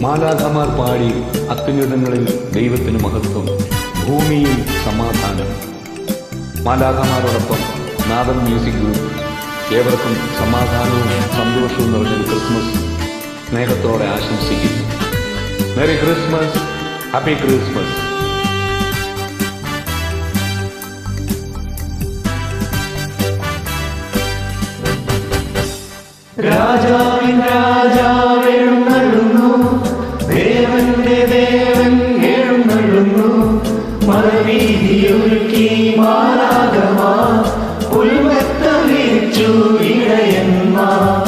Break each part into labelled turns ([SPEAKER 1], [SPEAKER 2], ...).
[SPEAKER 1] മാലാഖമാർ പാടി അത്യുന്നതങ്ങളിൽ ദൈവത്തിന് മഹത്വം, ഭൂമിയിൽ സമാധാനം. മാലാഖമാരോടൊപ്പം നാദൻ മ്യൂസിക് ഗ്രൂപ്പ് ഏവർക്കും സമാധാനവും സന്തോഷവും നിറഞ്ഞൊരു ക്രിസ്മസ് സ്നേഹത്തോടെ ആശംസിക്കുന്നു. Merry Christmas, happy Christmas.
[SPEAKER 2] രാജാവിൻ രാജാവെഴുന്നള്ളുന്നു, ദേവന്റെ ദേവൻ എഴുന്നള്ളുന്നു. മലവീതിയൊരുക്കി മാലാഖമാർ, പുൽമെത്ത വിരിച്ചു ഇടയന്മാർ.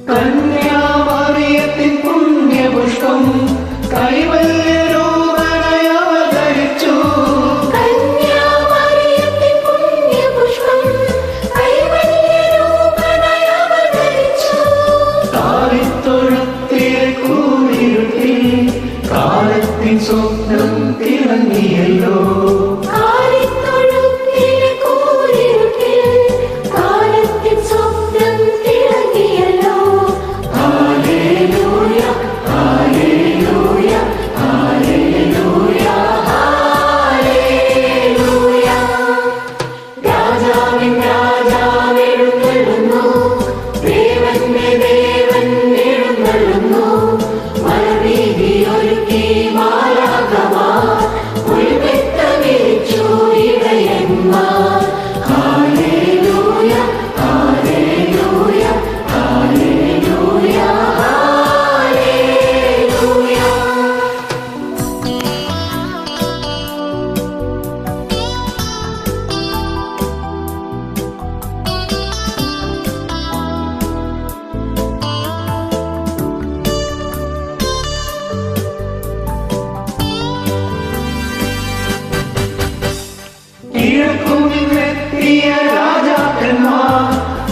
[SPEAKER 2] കന്യാമറിയത്തിൻ പുണ്യപുഷ്പം കൈവല്യരൂപനായി അവതരിച്ചു.
[SPEAKER 3] കന്യാമറിയത്തിൻ പുണ്യപുഷ്പം കൈവല്യരൂപനായി അവതരിച്ചു.
[SPEAKER 2] കാലിത്തൊഴുത്തിലെ കൂരിരുട്ടിൽ കാലത്തിൻ സ്വപ്നം തിളങ്ങിയല്ലോ. കിഴക്കുനിന്നെത്തിയ രാജാക്കന്മാർ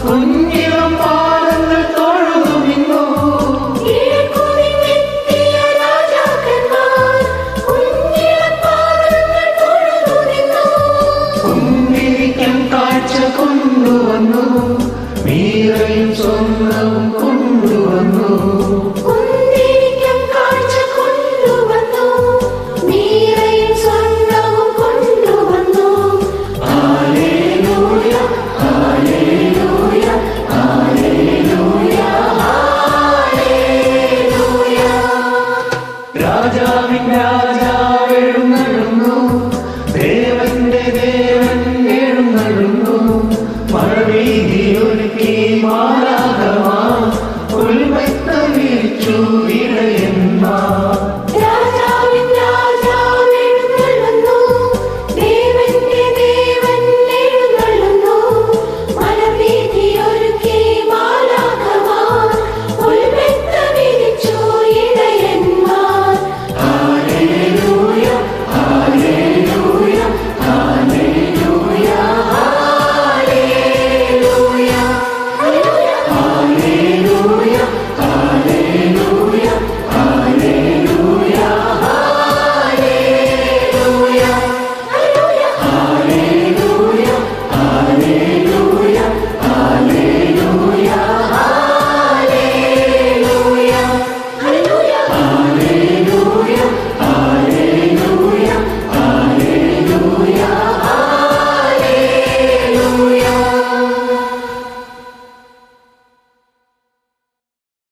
[SPEAKER 2] കുഞ്ഞിളം പാദങ്ങൾ തൊഴുതു നിന്നു. കുന്തിരിക്കം കാഴ്ച കൊണ്ടുവന്നു, മീറയും സ്വർണ്ണവും കൊണ്ടുവന്നു. രാജാവിൻ രാജാവെഴുന്നള്ളുന്നു, ദേവന്റെ ദേവൻ എഴുന്നള്ളുന്നു. മഴവീതിയൊരുക്കി മാലാഖമാർ, പുൽമെത്ത വിരിച്ചു ഇടയന്മാർ.